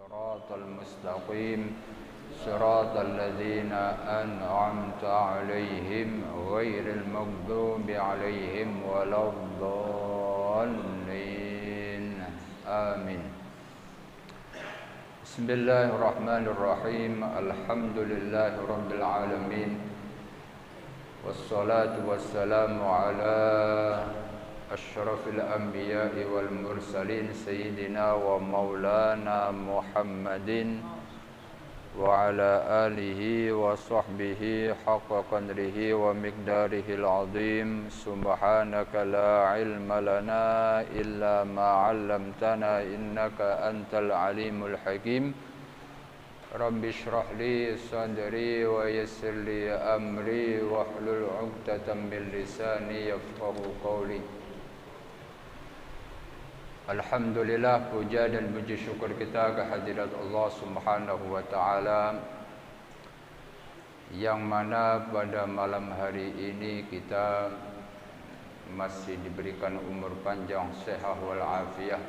الصراط المستقيم صراط الذين أنعمت عليهم غير المغضوب عليهم ولا الضالين آمين. بسم الله الرحمن الرحيم. الحمد لله رب العالمين والصلاة والسلام على أشرف الأنبياء والمرسلين سيدنا ومولانا محمد وعلى آله وصحبه حق قدره ومقداره العظيم. سبحانك لا علم لنا إلا ما علمتنا إنك أنت العليم الحكيم. رب اشرح لي صدري ويسر لي أمري واحلل عقدة من لساني يفقهوا قولي. Alhamdulillah, puja dan puji syukur kita kehadirat Allah Subhanahu wa taala, yang mana pada malam hari ini kita masih diberikan umur panjang, sehat wal afiah,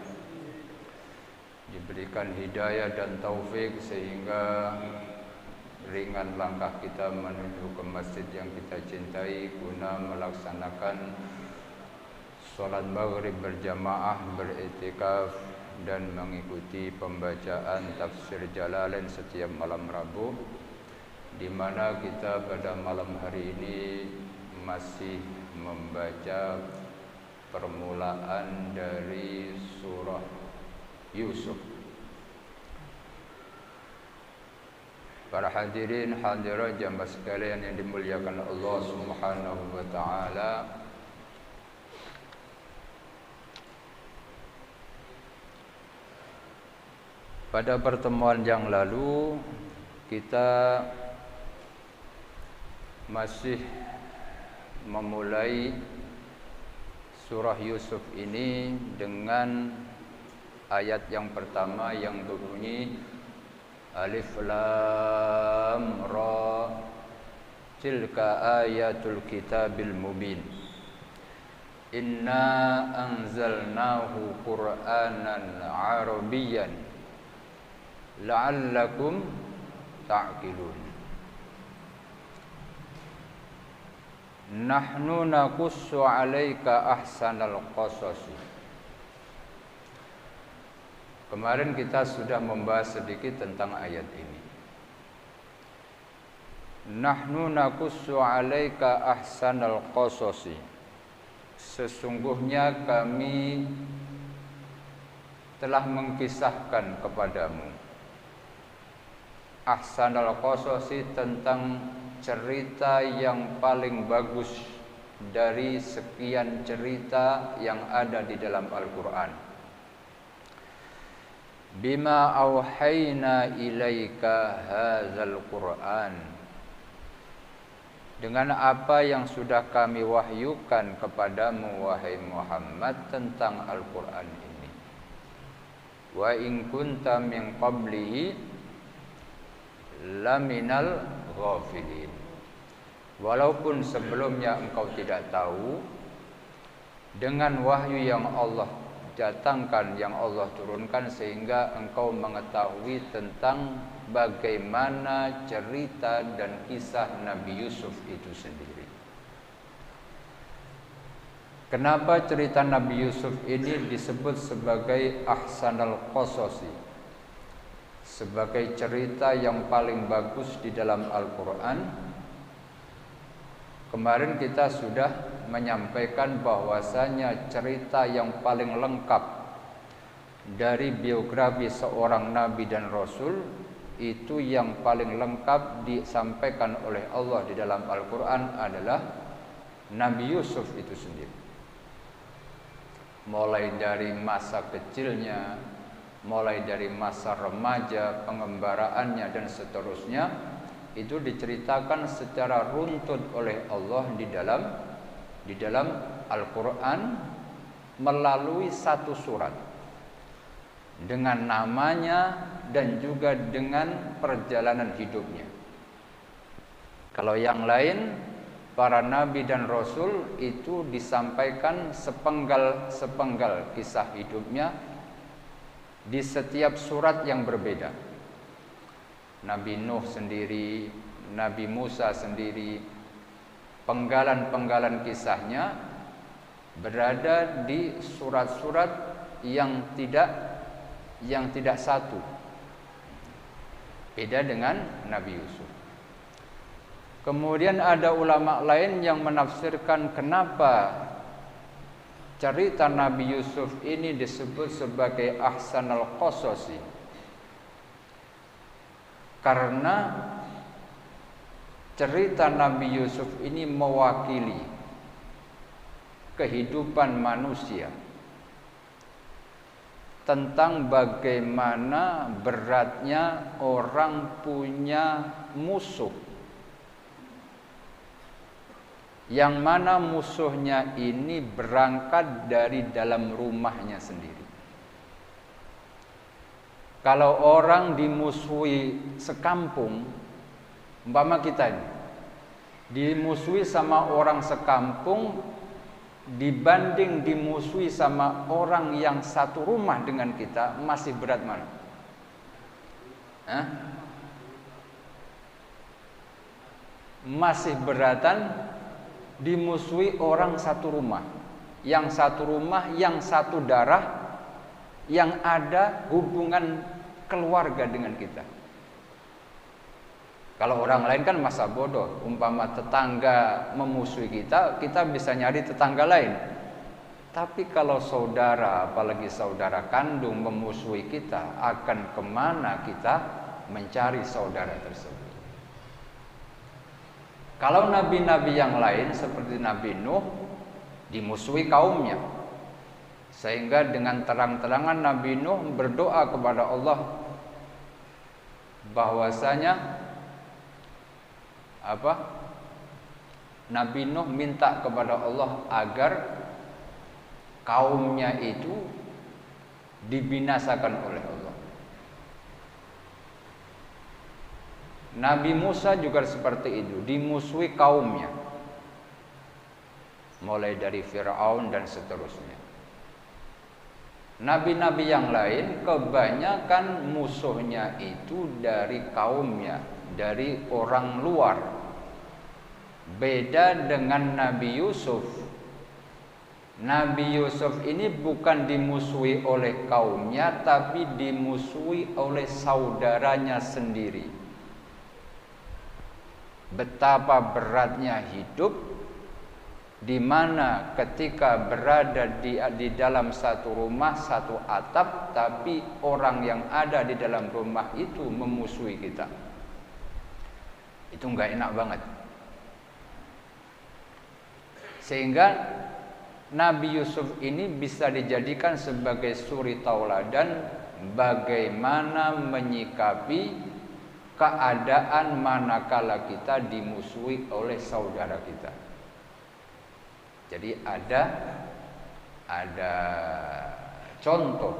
diberikan hidayah dan taufik sehingga ringan langkah kita menuju ke masjid yang kita cintai guna melaksanakan salat maghrib berjamaah, beriktikaf dan mengikuti pembacaan tafsir Jalalain setiap malam Rabu, di mana kita pada malam hari ini masih membaca permulaan dari surah Yusuf. Para hadirin hadirat jamaah sekalian yang dimuliakan Allah Subhanahu wa taala, pada pertemuan yang lalu kita masih memulai surah Yusuf ini dengan ayat yang pertama yang berbunyi Alif Lam Ra, tilka ayatul kitabil mubin, inna anzalnahu Qur'anan Arabiyyan la'allakum ta'qilun. Nahnu naqussu 'alaika ahsanal qasasi. Kemarin kita sudah membahas sedikit tentang ayat ini. Nahnu naqussu 'alaika ahsanal qasasi. Sesungguhnya kami telah mengkisahkan kepadamu ahsanal qasasi, tentang cerita yang paling bagus dari sekian cerita yang ada di dalam Al-Quran. Bima auhayna ilaika hadzal Qur'an, dengan apa yang sudah kami wahyukan kepadamu wahai Muhammad tentang Al-Quran ini. Wa in kunta min qablihi laminal ghafilin, walaupun sebelumnya engkau tidak tahu, dengan wahyu yang Allah datangkan, yang Allah turunkan, sehingga engkau mengetahui tentang bagaimana cerita dan kisah Nabi Yusuf itu sendiri. Kenapa cerita Nabi Yusuf ini disebut sebagai ahsanal qasasi, sebagai cerita yang paling bagus di dalam Al-Quran? Kemarin kita sudah menyampaikan bahwasanya cerita yang paling lengkap dari biografi seorang Nabi dan Rasul itu, yang paling lengkap disampaikan oleh Allah di dalam Al-Quran adalah Nabi Yusuf itu sendiri. Mulai dari masa kecilnya, mulai dari masa remaja, pengembaraannya dan seterusnya, itu diceritakan secara runtut oleh Allah di dalam Al-Quran melalui satu surat dengan namanya dan juga dengan perjalanan hidupnya. Kalau yang lain, para nabi dan rasul itu disampaikan sepenggal-sepenggal kisah hidupnya di setiap surat yang berbeda. Nabi Nuh sendiri, Nabi Musa sendiri, penggalan-penggalan kisahnya berada di surat-surat yang tidak satu. Beda dengan Nabi Yusuf. Kemudian ada ulama lain yang menafsirkan kenapa cerita Nabi Yusuf ini disebut sebagai ahsanul qasasi. Karena cerita Nabi Yusuf ini mewakili kehidupan manusia tentang bagaimana beratnya orang punya musuh, yang mana musuhnya ini berangkat dari dalam rumahnya sendiri. Kalau orang dimusuhi sekampung, umpama kita ini dimusuhi sama orang sekampung dibanding dimusuhi sama orang yang satu rumah dengan kita, masih berat mana? Masih beratan dimusuhi orang satu rumah, yang satu darah, yang ada hubungan keluarga dengan kita. Kalau orang lain kan masa bodoh, umpama tetangga memusuhi kita, kita bisa nyari tetangga lain. Tapi kalau saudara, apalagi saudara kandung memusuhi kita, akan kemana kita mencari saudara tersebut? Kalau nabi-nabi yang lain seperti Nabi Nuh dimusuhi kaumnya, sehingga dengan terang-terangan Nabi Nuh berdoa kepada Allah bahwasanya Nabi Nuh minta kepada Allah agar kaumnya itu dibinasakan oleh Allah. Nabi Musa juga seperti itu, dimusuhi kaumnya, mulai dari Fir'aun dan seterusnya. Nabi-nabi yang lain kebanyakan musuhnya itu dari kaumnya, dari orang luar. Beda dengan Nabi Yusuf. Nabi Yusuf ini bukan dimusuhi oleh kaumnya, tapi dimusuhi oleh saudaranya sendiri. Betapa beratnya hidup, di mana ketika berada di dalam satu rumah, satu atap, tapi orang yang ada di dalam rumah itu memusuhi kita. Itu nggak enak banget. Sehingga Nabi Yusuf ini bisa dijadikan sebagai suri tauladan bagaimana menyikapi keadaan manakala kita dimusuhi oleh saudara kita. Jadi ada contoh,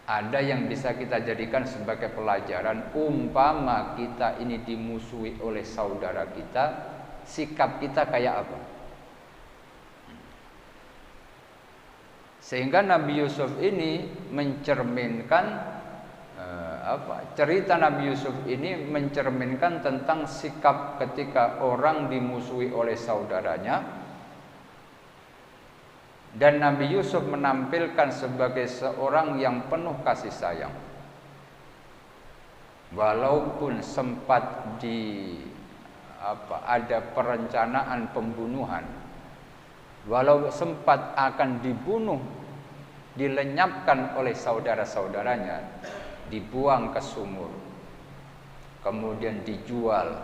ada yang bisa kita jadikan sebagai pelajaran. Umpama kita ini dimusuhi oleh saudara kita, sikap kita kayak apa? Sehingga Nabi Yusuf ini mencerminkan cerita Nabi Yusuf ini mencerminkan tentang sikap ketika orang dimusuhi oleh saudaranya. Dan Nabi Yusuf menampilkan sebagai seorang yang penuh kasih sayang. Walaupun sempat ada perencanaan pembunuhan, walau sempat akan dibunuh, dilenyapkan oleh saudara-saudaranya, dibuang ke sumur, kemudian dijual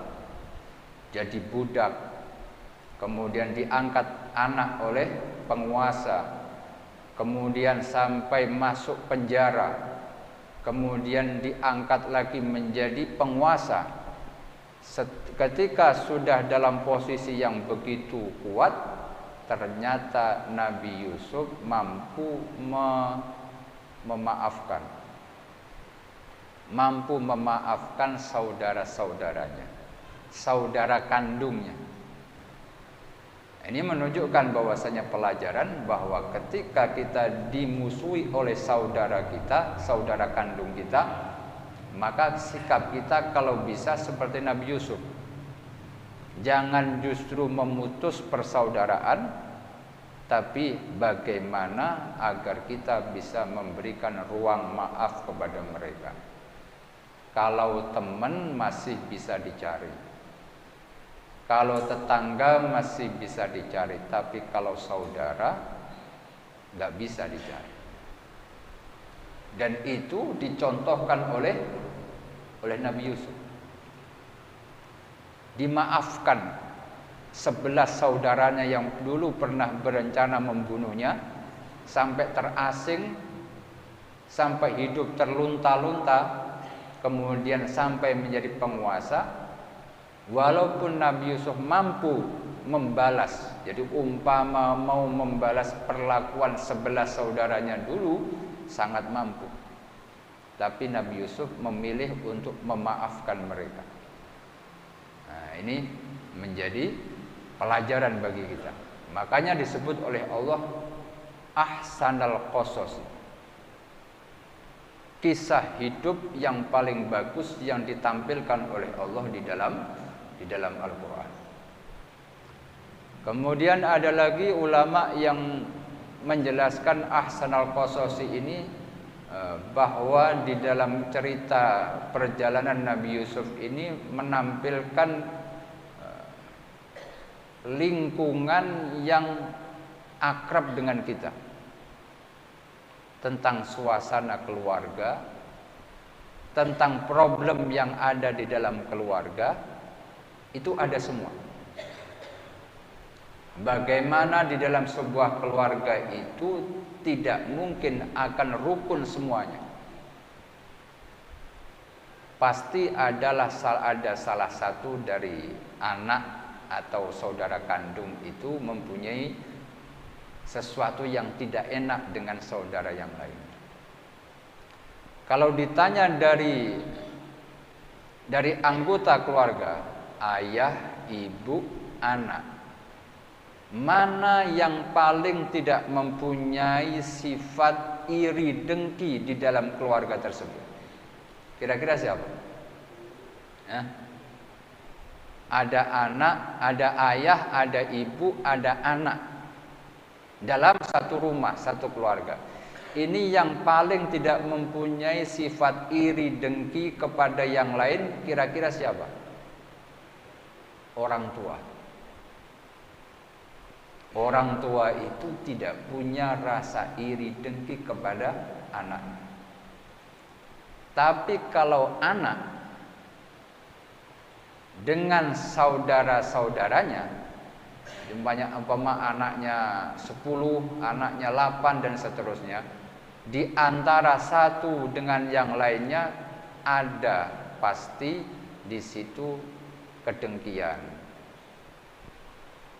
jadi budak, kemudian diangkat anak oleh penguasa, kemudian sampai masuk penjara, kemudian diangkat lagi menjadi penguasa. Ketika sudah dalam posisi yang begitu kuat, ternyata Nabi Yusuf mampu memaafkan saudara-saudaranya, saudara kandungnya. Ini menunjukkan bahwasanya pelajaran bahwa ketika kita dimusuhi oleh saudara kita, saudara kandung kita, maka sikap kita kalau bisa seperti Nabi Yusuf. Jangan justru memutus persaudaraan, tapi bagaimana agar kita bisa memberikan ruang maaf kepada mereka. Kalau teman masih bisa dicari, kalau tetangga masih bisa dicari, tapi kalau saudara nggak bisa dicari. Dan itu dicontohkan oleh Nabi Yusuf. Dimaafkan 11 saudaranya yang dulu pernah berencana membunuhnya, sampai terasing, sampai hidup terlunta-lunta, kemudian sampai menjadi penguasa. Walaupun Nabi Yusuf mampu membalas, jadi umpama mau membalas perlakuan 11 saudaranya dulu, sangat mampu. Tapi Nabi Yusuf memilih untuk memaafkan mereka. Nah, ini menjadi pelajaran bagi kita. Makanya disebut oleh Allah ahsanal qasas. Kisah hidup yang paling bagus yang ditampilkan oleh Allah di dalam Al-Quran. Kemudian ada lagi ulama yang menjelaskan ahsanal qasas ini, bahwa di dalam cerita perjalanan Nabi Yusuf ini menampilkan lingkungan yang akrab dengan kita, tentang suasana keluarga, tentang problem yang ada di dalam keluarga. Itu ada semua. Bagaimana di dalam sebuah keluarga itu tidak mungkin akan rukun semuanya. Pasti ada salah satu dari anak atau saudara kandung itu mempunyai sesuatu yang tidak enak dengan saudara yang lain. Kalau ditanya dari anggota keluarga, ayah, ibu, anak, mana yang paling tidak mempunyai sifat iri dengki di dalam keluarga tersebut? Kira-kira siapa? Ada anak, ada ayah, ada ibu, ada anak dalam satu rumah, satu keluarga. Ini yang paling tidak mempunyai sifat iri dengki kepada yang lain, kira-kira siapa? Orang tua. Orang tua itu tidak punya rasa iri dengki kepada anak. Tapi kalau anak dengan saudara-saudaranya, umpama anaknya 10, anaknya 8 dan seterusnya, di antara satu dengan yang lainnya ada pasti di situ kedengkian,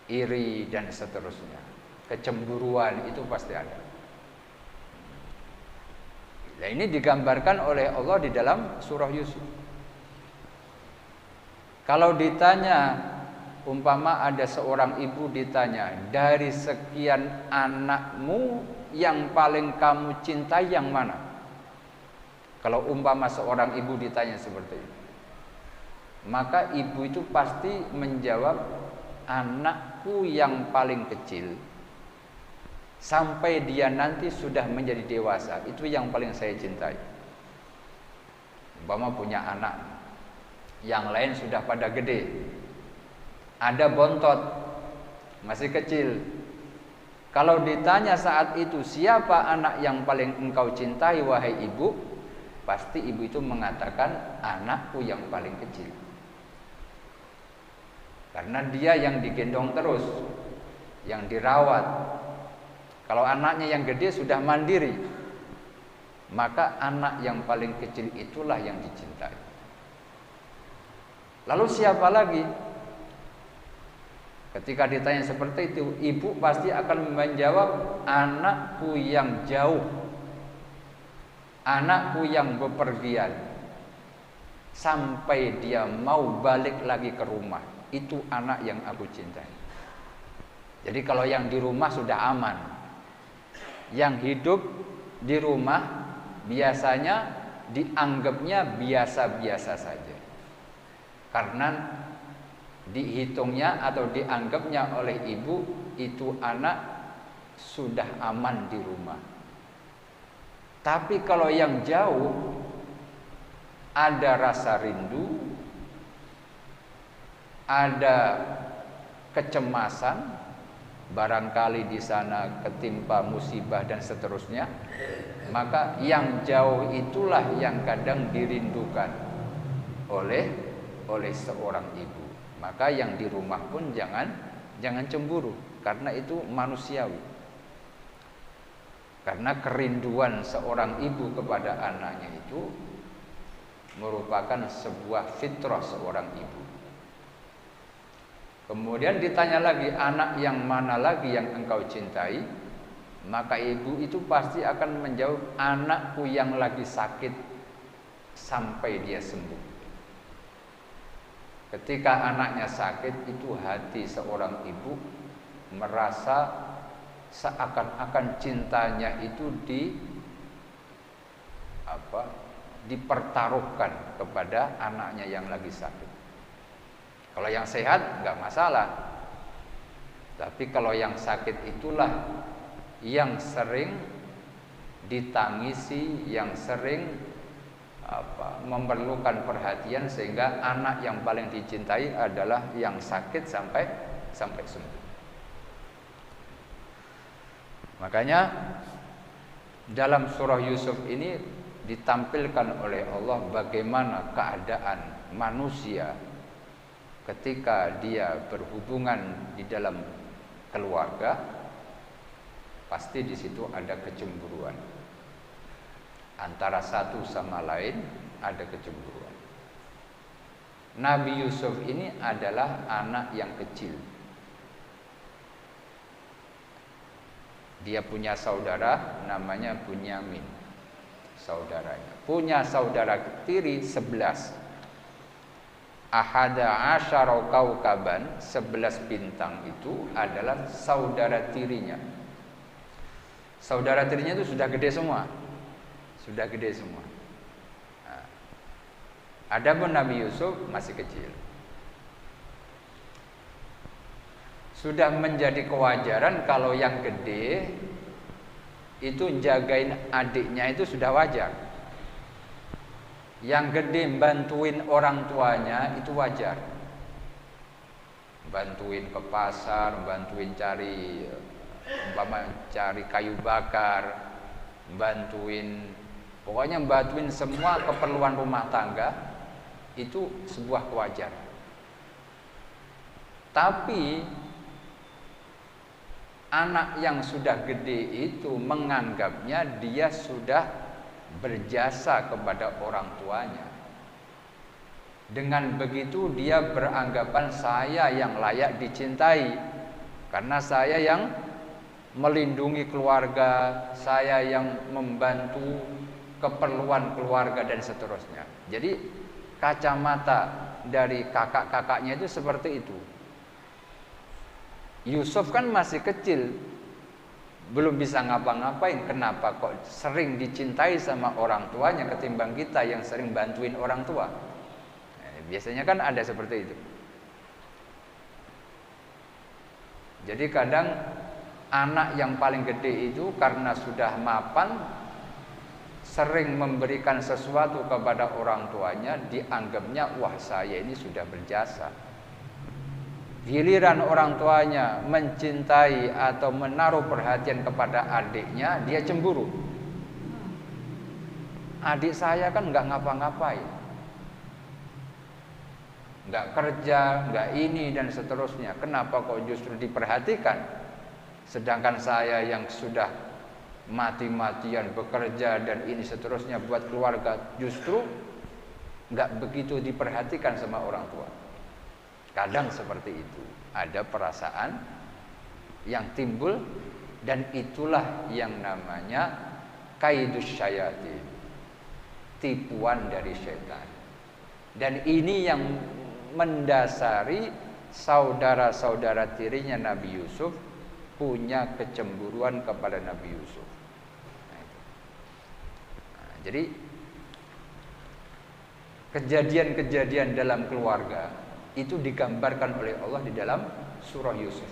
iri dan seterusnya, kecemburuan itu pasti ada. Nah, ini digambarkan oleh Allah di dalam surah Yusuf. Kalau ditanya, umpama ada seorang ibu ditanya, dari sekian anakmu yang paling kamu cintai yang mana? Kalau umpama seorang ibu ditanya seperti itu, maka ibu itu pasti menjawab, anakku yang paling kecil sampai dia nanti sudah menjadi dewasa, itu yang paling saya cintai. Umpama punya anak, yang lain sudah pada gede, ada bontot, masih kecil. Kalau ditanya saat itu, siapa anak yang paling engkau cintai wahai ibu? Pasti ibu itu mengatakan, anakku yang paling kecil. Karena dia yang digendong terus, yang dirawat. Kalau anaknya yang gede sudah mandiri, maka anak yang paling kecil itulah yang dicintai. Lalu siapa lagi? Ketika ditanya seperti itu, ibu pasti akan menjawab, anakku yang jauh, anakku yang bepergian, sampai dia mau balik lagi ke rumah. Itu anak yang aku cintai. Jadi kalau yang di rumah sudah aman. Yang hidup di rumah biasanya dianggapnya biasa-biasa saja. Karena dihitungnya atau dianggapnya oleh ibu itu anak sudah aman di rumah. Tapi kalau yang jauh ada rasa rindu, ada kecemasan, barangkali di sana ketimpa musibah dan seterusnya, maka yang jauh itulah yang kadang dirindukan oleh seorang ibu. Maka yang di rumah pun jangan cemburu, karena itu manusiawi. Karena kerinduan seorang ibu kepada anaknya itu merupakan sebuah fitrah seorang ibu. Kemudian ditanya lagi, anak yang mana lagi yang engkau cintai? Maka ibu itu pasti akan menjawab, anakku yang lagi sakit sampai dia sembuh. Ketika anaknya sakit, itu hati seorang ibu merasa seakan-akan cintanya itu dipertaruhkan kepada anaknya yang lagi sakit. Kalau yang sehat nggak masalah, tapi kalau yang sakit itulah yang sering ditangisi, yang sering memerlukan perhatian, sehingga anak yang paling dicintai adalah yang sakit sampai sembuh. Makanya dalam surah Yusuf ini ditampilkan oleh Allah bagaimana keadaan manusia ketika dia berhubungan di dalam keluarga, pasti di situ ada kecemburuan. Antara satu sama lain ada kecemburuan. Nabi Yusuf ini adalah anak yang kecil. Dia punya saudara namanya Bunyamin, saudaranya. Punya saudara tiri 11. Ahada asyara kaukaban, 11 bintang itu adalah saudara tirinya. Saudara tirinya itu sudah gede semua. Nah, adapun Nabi Yusuf masih kecil. Sudah menjadi kewajaran kalau yang gede itu jagain adiknya itu sudah wajar. Yang gede bantuin orang tuanya itu wajar. Bantuin ke pasar, bantuin cari kayu bakar, pokoknya bantuin semua keperluan rumah tangga itu sebuah kewajaran. Tapi anak yang sudah gede itu menganggapnya dia sudah berjasa kepada orang tuanya. Dengan begitu dia beranggapan saya yang layak dicintai, karena saya yang melindungi keluarga, saya yang membantu keperluan keluarga dan seterusnya. Jadi kacamata dari kakak-kakaknya itu seperti itu. Yusuf kan masih kecil, belum bisa ngapa-ngapain. Kenapa kok sering dicintai sama orang tuanya ketimbang kita yang sering bantuin orang tua? Biasanya kan ada seperti itu. Jadi kadang anak yang paling gede itu karena sudah mapan, sering memberikan sesuatu kepada orang tuanya, dianggapnya wah saya ini sudah berjasa. Giliran orang tuanya mencintai atau menaruh perhatian kepada adiknya, dia cemburu. Adik saya kan nggak ngapa-ngapain, nggak kerja, nggak ini dan seterusnya. Kenapa kok justru diperhatikan? Sedangkan saya yang sudah mati-matian bekerja dan ini seterusnya buat keluarga, justru nggak begitu diperhatikan sama orang tua. Kadang seperti itu, ada perasaan yang timbul, dan itulah yang namanya kaidus syayatin, tipuan dari setan. Dan ini yang mendasari saudara-saudara tirinya Nabi Yusuf punya kecemburuan kepada Nabi Yusuf. Jadi kejadian-kejadian dalam keluarga itu digambarkan oleh Allah di dalam surah Yusuf.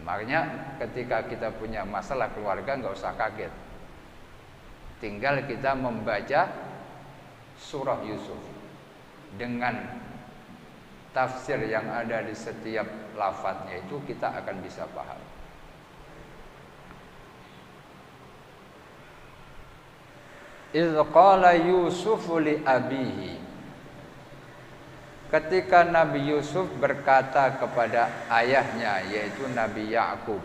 Makanya ketika kita punya masalah keluarga nggak usah kaget. Tinggal kita membaca surah Yusuf dengan tafsir yang ada di setiap lafadznya itu kita akan bisa paham. Idz qala Yusufu li abihi. Ketika Nabi Yusuf berkata kepada ayahnya, yaitu Nabi Yakub,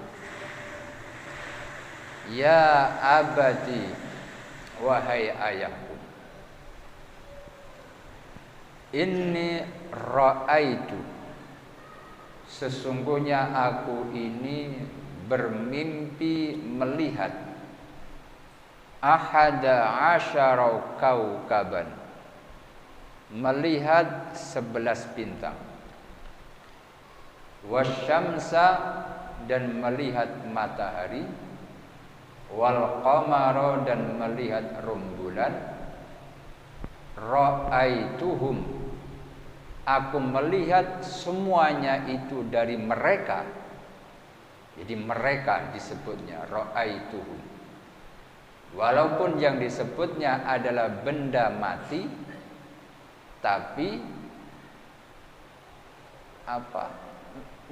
"Ya abati, wahai ayahku, inni ra'aitu, sesungguhnya aku ini bermimpi melihat ahada asyara kaukaban, melihat 11 bintang, wasyamsa, dan melihat matahari, wal qamara, dan melihat rembulan, ra'aituhum, aku melihat semuanya itu dari mereka." Jadi mereka disebutnya ra'aituhum, walaupun yang disebutnya adalah benda mati, tapi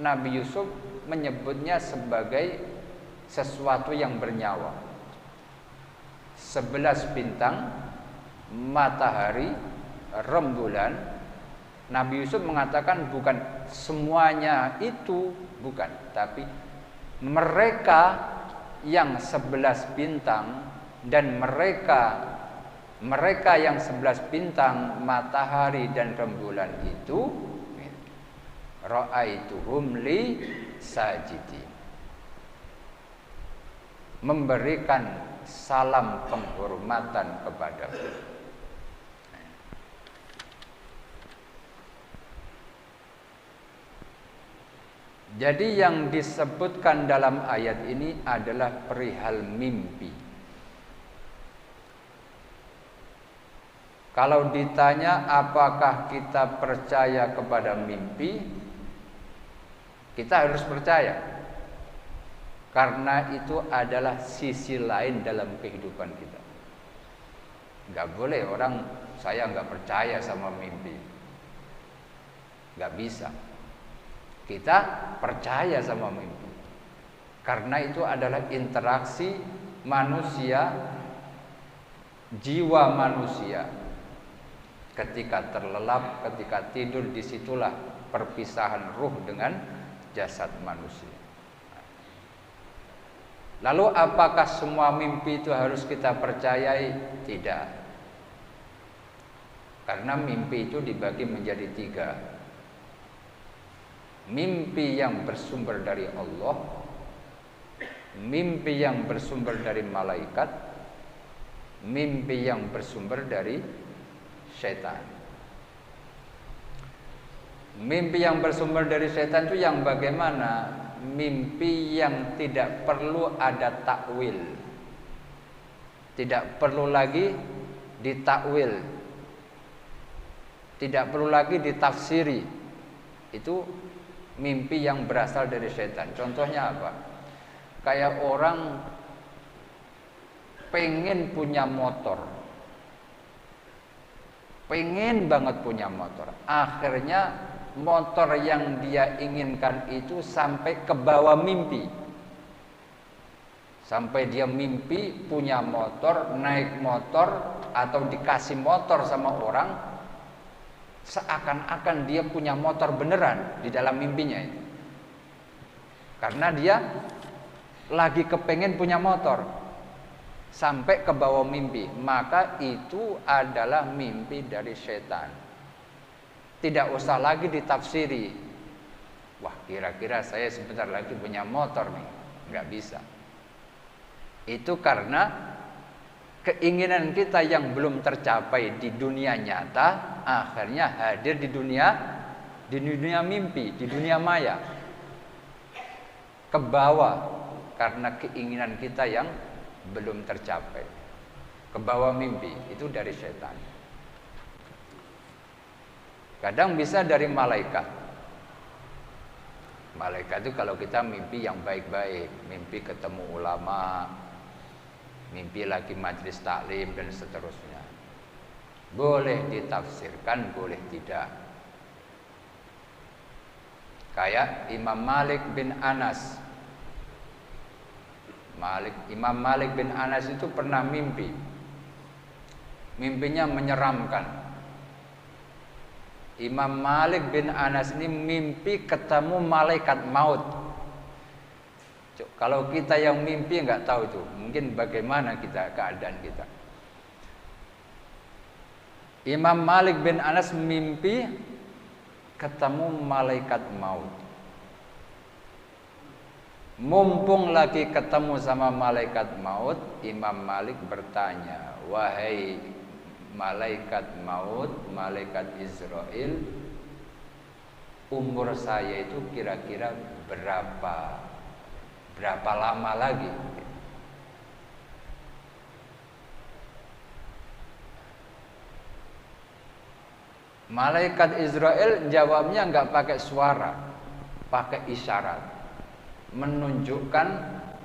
Nabi Yusuf menyebutnya sebagai sesuatu yang bernyawa. 11 bintang, matahari, rembulan. Nabi Yusuf mengatakan bukan semuanya itu, bukan, tapi mereka yang 11 bintang dan mereka yang 11 bintang, matahari dan rembulan itu, ra'aituhum li sajidin, memberikan salam penghormatan kepadaku. Jadi yang disebutkan dalam ayat ini adalah perihal mimpi. Kalau ditanya apakah kita percaya kepada mimpi, kita harus percaya, karena itu adalah sisi lain dalam kehidupan kita. Gak boleh orang, saya gak percaya sama mimpi. Gak bisa. Kita percaya sama mimpi, karena itu adalah interaksi manusia, jiwa manusia. Ketika terlelap, ketika tidur, disitulah perpisahan ruh dengan jasad manusia. Lalu apakah semua mimpi itu harus kita percayai? Tidak. Karena mimpi itu dibagi menjadi 3. Mimpi yang bersumber dari Allah, mimpi yang bersumber dari malaikat, mimpi yang bersumber dari setan. Mimpi yang bersumber dari setan itu yang bagaimana? Mimpi yang tidak perlu ada takwil, tidak perlu lagi ditakwil, tidak perlu lagi ditafsiri. Itu mimpi yang berasal dari setan. Contohnya apa? Kayak orang pengen punya motor, pengen banget punya motor, akhirnya motor yang dia inginkan itu sampai ke bawah mimpi, sampai dia mimpi punya motor, naik motor, atau dikasih motor sama orang, seakan-akan dia punya motor beneran di dalam mimpinya itu, karena dia lagi kepengen punya motor sampai ke bawah mimpi. Maka itu adalah mimpi dari setan. Tidak usah lagi ditafsiri. Wah, kira-kira saya sebentar lagi punya motor nih. Nggak bisa. Itu karena keinginan kita yang belum tercapai di dunia nyata, akhirnya hadir di dunia mimpi, di dunia maya. ke bawah karena keinginan kita yang belum tercapai. Ke bawah mimpi itu dari setan. Kadang bisa dari malaikat. Malaikat itu kalau kita mimpi yang baik-baik, mimpi ketemu ulama, mimpi lagi majelis taklim dan seterusnya. Boleh ditafsirkan, boleh tidak. Kayak Imam Malik bin Anas. Imam Malik bin Anas itu pernah mimpi. Mimpinya menyeramkan. Imam Malik bin Anas ini mimpi ketemu malaikat maut. Kalau kita yang mimpi nggak tahu itu, mungkin bagaimana keadaan kita. Imam Malik bin Anas mimpi ketemu malaikat maut. Mumpung lagi ketemu sama malaikat maut, Imam Malik bertanya, "Wahai malaikat maut, malaikat Israel, umur saya itu kira-kira berapa lama lagi?" Malaikat Israel jawabnya nggak pakai suara, pakai isyarat, menunjukkan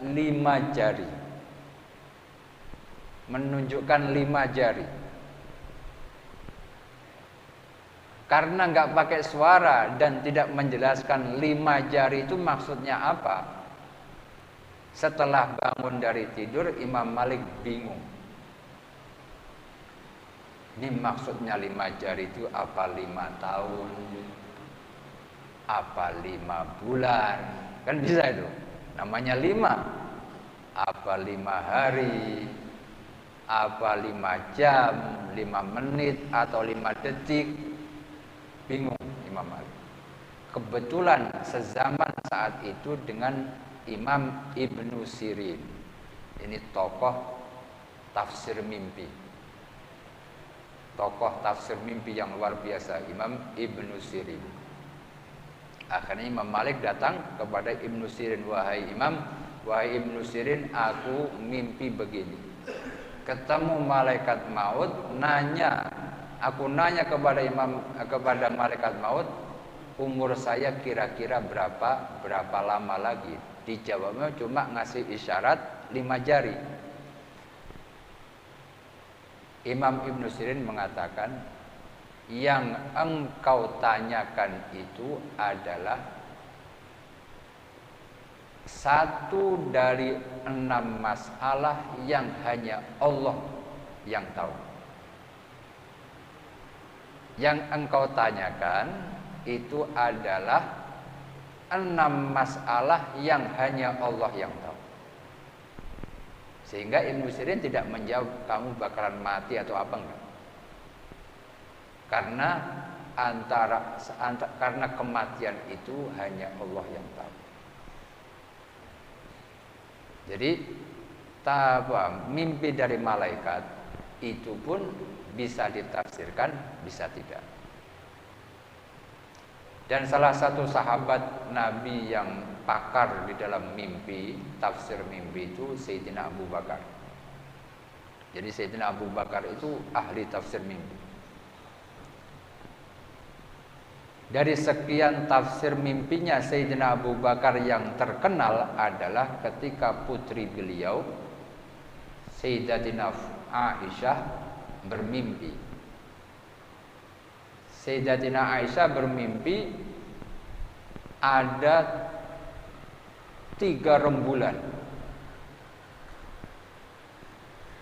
5 jari, menunjukkan 5 jari. Karena nggak pakai suara dan tidak menjelaskan 5 jari itu maksudnya apa, setelah bangun dari tidur Imam Malik bingung. Ini maksudnya 5 jari itu apa 5 tahun, apa 5 bulan, kan bisa itu, namanya 5. Apa 5 hari, apa 5 jam, 5 menit, atau 5 detik. Bingung Imam Malik. Kebetulan sezaman saat itu dengan Imam Ibnu Sirin. Ini tokoh tafsir mimpi. Tokoh tafsir mimpi yang luar biasa, Imam Ibnu Sirin. Akhirnya Imam Malik datang kepada Ibnu Sirin, "Wahai Imam, wahai Ibnu Sirin, aku mimpi begini. Ketemu malaikat maut, aku nanya kepada malaikat maut, umur saya kira-kira berapa lama lagi?" Dijawabnya cuma ngasih isyarat 5 jari. Imam Ibnu Sirin mengatakan, yang engkau tanyakan itu adalah satu dari 6 masalah yang hanya Allah yang tahu. Yang engkau tanyakan itu adalah 6 masalah yang hanya Allah yang tahu. Sehingga Ibnu Sirin tidak menjawab kamu bakalan mati atau apa enggak. Karena kematian itu hanya Allah yang tahu. Jadi mimpi dari malaikat itu pun bisa ditafsirkan, bisa tidak. Dan salah satu sahabat Nabi yang pakar di dalam mimpi, tafsir mimpi itu Sayyidina Abu Bakar. Jadi Sayyidina Abu Bakar itu ahli tafsir mimpi. Dari sekian tafsir mimpinya Sayyidina Abu Bakar yang terkenal adalah ketika putri beliau Sayyidatina Aisyah bermimpi. Sayyidatina Aisyah bermimpi ada 3 rembulan.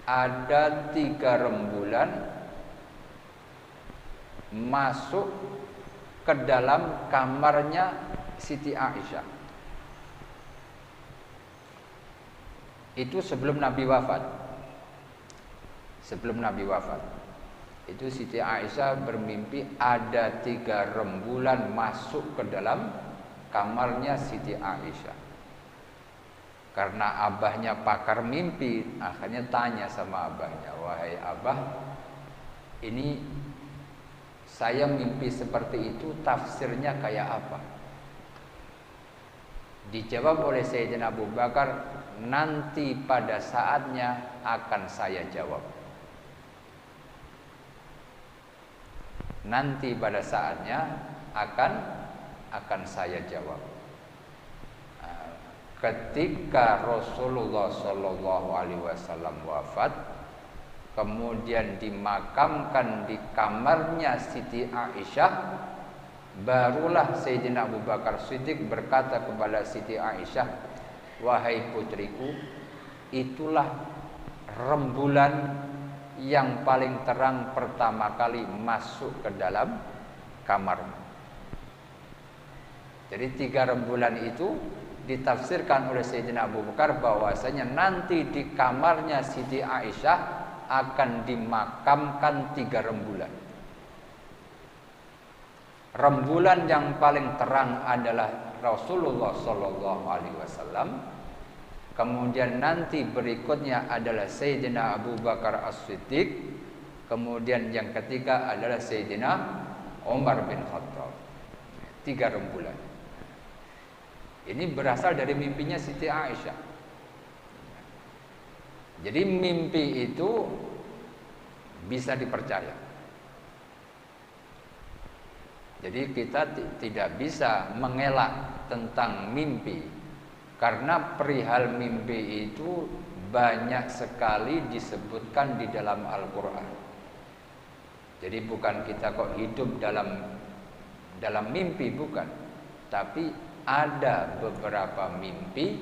Ada 3 rembulan masuk ke dalam kamarnya Siti Aisyah. Itu sebelum Nabi wafat. Sebelum Nabi wafat. Itu Siti Aisyah bermimpi ada 3 rembulan masuk ke dalam kamarnya Siti Aisyah. Karena abahnya pakar mimpi, akhirnya tanya sama abahnya, "Wahai abah, ini saya mimpi seperti itu, tafsirnya kayak apa?" Dijawab oleh Sayyidina Abu Bakar, nanti pada saatnya akan saya jawab. Nanti pada saatnya akan saya jawab. Ketika Rasulullah Shallallahu Alaihi Wasallam wafat, kemudian dimakamkan di kamarnya Siti Aisyah, barulah Sayyidina Abu Bakar Siddiq berkata kepada Siti Aisyah, wahai putriku, itulah rembulan yang paling terang pertama kali masuk ke dalam kamarmu. Jadi 3 rembulan itu ditafsirkan oleh Sayyidina Abu Bakar bahwasanya nanti di kamarnya Siti Aisyah akan dimakamkan 3 rembulan. Rembulan yang paling terang adalah Rasulullah Shallallahu Alaihi Wasallam. Kemudian nanti berikutnya adalah Sayyidina Abu Bakar As-Siddiq. Kemudian yang ketiga adalah Sayyidina Umar bin Khattab. 3 rembulan. Ini berasal dari mimpinya Siti Aisyah. Jadi mimpi itu bisa dipercaya. Jadi kita tidak bisa mengelak tentang mimpi. Karena perihal mimpi itu banyak sekali disebutkan di dalam Al-Quran. Jadi bukan kita kok hidup dalam mimpi, bukan. Tapi ada beberapa mimpi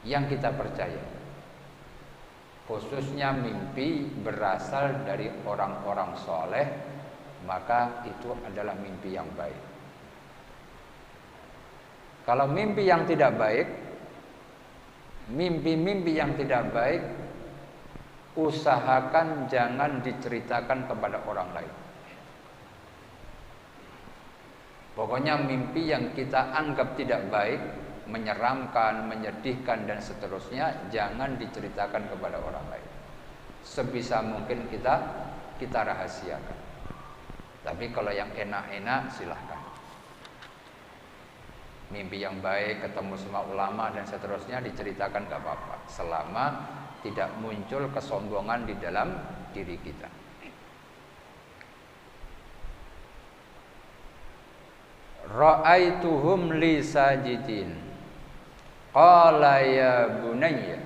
yang kita percaya. Khususnya mimpi berasal dari orang-orang soleh, maka itu adalah mimpi yang baik. Kalau mimpi yang tidak baik, mimpi-mimpi yang tidak baik, usahakan jangan diceritakan kepada orang lain. Pokoknya mimpi yang kita anggap tidak baik, menyeramkan, menyedihkan dan seterusnya, jangan diceritakan kepada orang lain. Sebisa mungkin kita rahasiakan. Tapi kalau yang enak-enak silahkan. Mimpi yang baik, ketemu sama ulama dan seterusnya diceritakan gak apa-apa, selama tidak muncul kesombongan di dalam diri kita. Ra'aituhum li sajidin qala ya bunayya.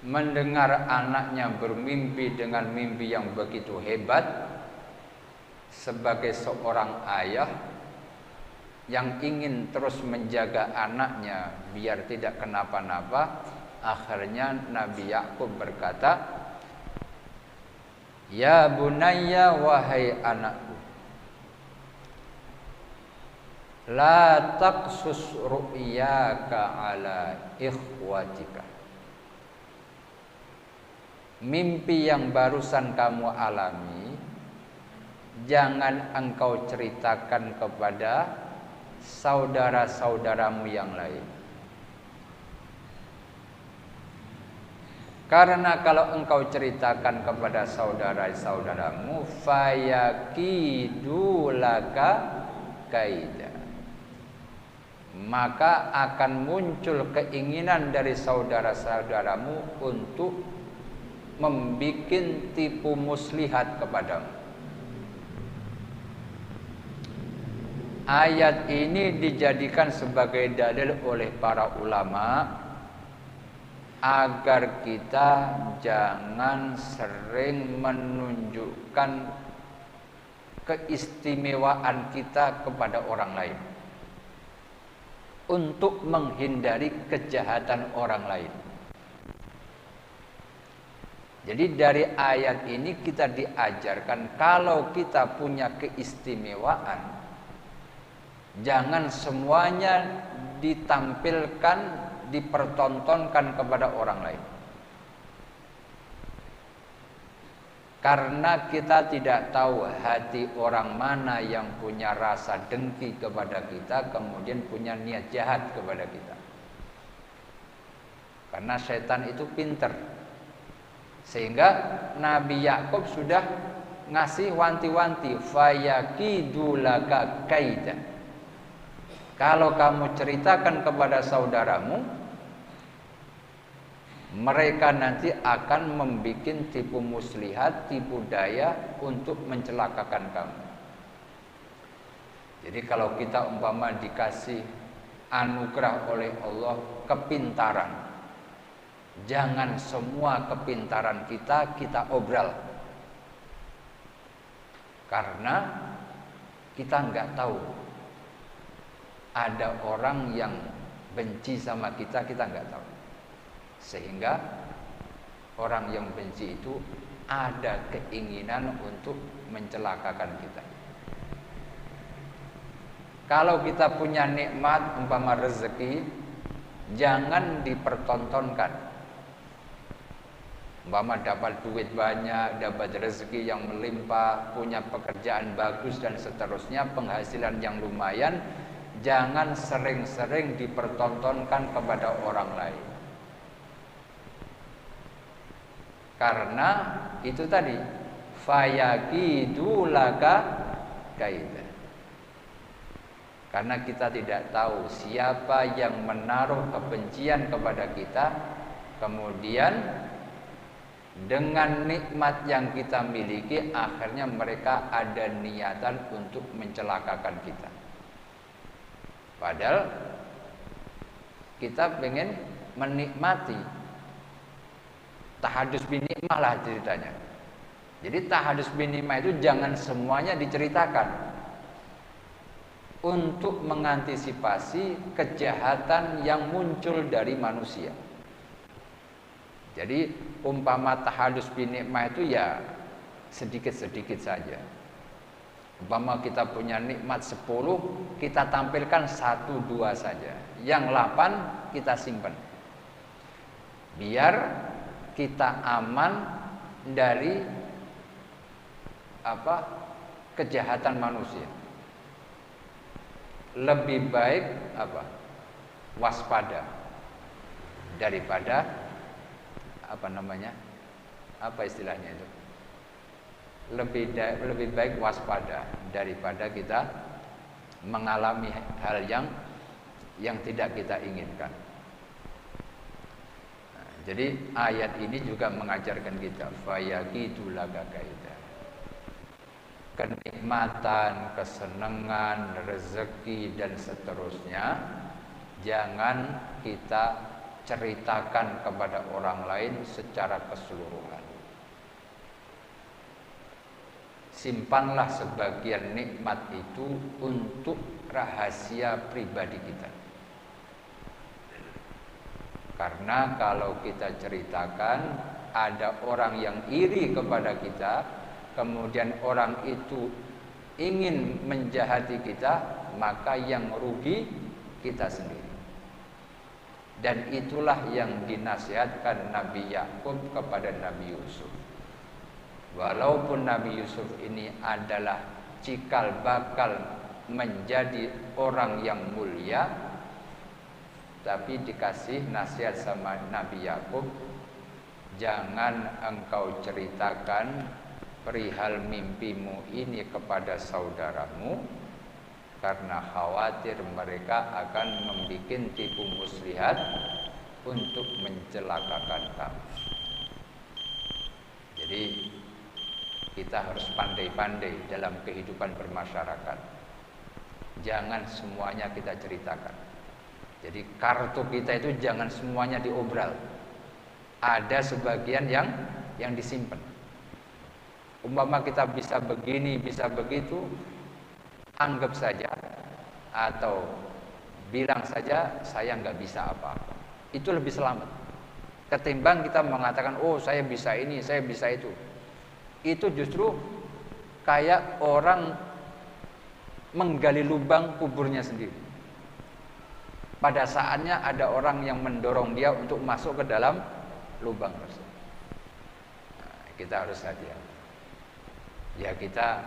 Mendengar anaknya bermimpi dengan mimpi yang begitu hebat, sebagai seorang ayah yang ingin terus menjaga anaknya biar tidak kenapa-napa, akhirnya Nabi Yakub berkata, ya bunayya, wahai anakku, la taqsus ru'yaka ala ikhwatika. Mimpi yang barusan kamu alami jangan engkau ceritakan kepada saudara-saudaramu yang lain. Karena kalau engkau ceritakan kepada saudara-saudaramu, fayakidu laka kaida, maka akan muncul keinginan dari saudara-saudaramu untuk membikin tipu muslihat kepadamu. Ayat ini dijadikan sebagai dalil oleh para ulama agar kita jangan sering menunjukkan keistimewaan kita kepada orang lain untuk menghindari kejahatan orang lain. Jadi dari ayat ini kita diajarkan kalau kita punya keistimewaan, jangan semuanya ditampilkan, dipertontonkan kepada orang lain. Karena kita tidak tahu hati orang mana yang punya rasa dengki kepada kita, kemudian punya niat jahat kepada kita. Karena setan itu pinter. Sehingga Nabi Yakub sudah ngasih wanti-wanti, fayakidu laka kaida. Kalau kamu ceritakan kepada saudaramu, mereka nanti akan membuat tipu muslihat, tipu daya untuk mencelakakan kamu. Jadi kalau kita umpama dikasih anugerah oleh Allah kepintaran, jangan semua kepintaran kita obral. Karena kita nggak tahu, ada orang yang benci sama kita nggak tahu. Sehingga orang yang benci itu ada keinginan untuk mencelakakan kita. Kalau kita punya nikmat umpama rezeki, jangan dipertontonkan. Umpama dapat duit banyak, dapat rezeki yang melimpah, punya pekerjaan bagus dan seterusnya, penghasilan yang lumayan, jangan sering-sering dipertontonkan kepada orang lain. Karena itu tadi, fayakidu laka kaida. Karena kita tidak tahu siapa yang menaruh kebencian kepada kita, kemudian dengan nikmat yang kita miliki, akhirnya mereka ada niatan untuk mencelakakan kita. Padahal kita pengen menikmati. Tahadus bin nikmah lah ceritanya. Jadi tahadus bin nikmah itu jangan semuanya diceritakan, untuk mengantisipasi kejahatan yang muncul dari manusia. Jadi umpama tahadus bin nikmah itu ya sedikit-sedikit saja. Umpama kita punya nikmat 10, kita tampilkan 1-2 saja. Yang 8 kita simpan. Biar kita aman dari kejahatan manusia. Lebih baik waspada daripada istilahnya itu, lebih baik waspada daripada kita mengalami hal yang tidak kita inginkan. Nah, jadi ayat ini juga mengajarkan kita fayakidu laka kaida. Kenikmatan, kesenangan, rezeki dan seterusnya jangan kita ceritakan kepada orang lain secara keseluruhan. Simpanlah sebagian nikmat itu untuk rahasia pribadi kita. Karena kalau kita ceritakan, ada orang yang iri kepada kita, kemudian orang itu ingin menjahati kita, maka yang rugi kita sendiri. Dan itulah yang dinasihatkan Nabi Yakub kepada Nabi Yusuf. Walaupun Nabi Yusuf ini adalah cikal bakal menjadi orang yang mulia, tapi dikasih nasihat sama Nabi Yakub, jangan engkau ceritakan perihal mimpimu ini kepada saudaramu, karena khawatir mereka akan membuat tipu muslihat untuk mencelakakan kamu. Jadi kita harus pandai-pandai dalam kehidupan bermasyarakat. Jangan semuanya kita ceritakan. Jadi kartu kita itu jangan semuanya diobral. Ada sebagian yang disimpan. Umpama kita bisa begini, bisa begitu, anggap saja atau bilang saja saya nggak bisa apa-apa. Itu lebih selamat ketimbang kita mengatakan oh saya bisa ini, saya bisa itu. Itu justru kayak orang menggali lubang kuburnya sendiri. Pada saatnya ada orang yang mendorong dia untuk masuk ke dalam lubang tersebut. Nah, kita harus hati-hati. Ya kita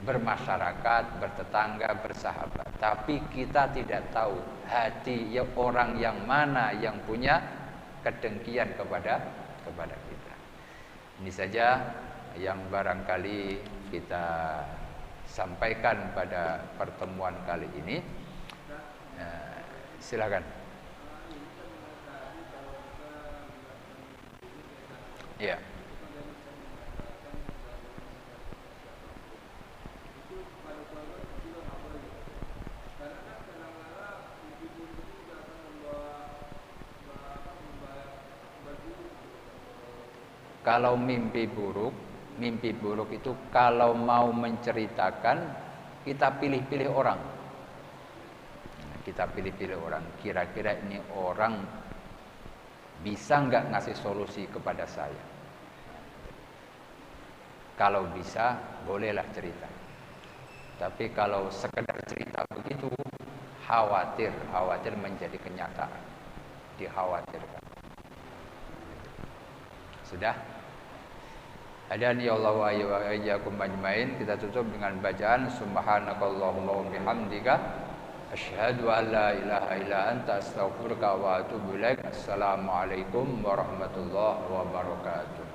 bermasyarakat, bertetangga, bersahabat, tapi kita tidak tahu hati orang yang mana yang punya kedengkian kepada kita. Ini saja yang barangkali kita sampaikan pada pertemuan kali ini. Silakan. Ya. Kalau mimpi buruk itu kalau mau menceritakan kita pilih-pilih orang. Kita pilih-pilih orang. Kira-kira ini orang bisa nggak ngasih solusi kepada saya? Kalau bisa, bolehlah cerita. Tapi kalau sekedar cerita begitu, khawatir menjadi kenyataan. Dikhawatirkan. Sudah? Hadani Allah wa iyyakum ajmain. Kita tutup dengan bacaan subhanakallahumma wa bihamdika asyhadu an la ilaha illa anta astaghfiruka wa atubu ilaik. Assalamualaikum warahmatullahi wabarakatuh.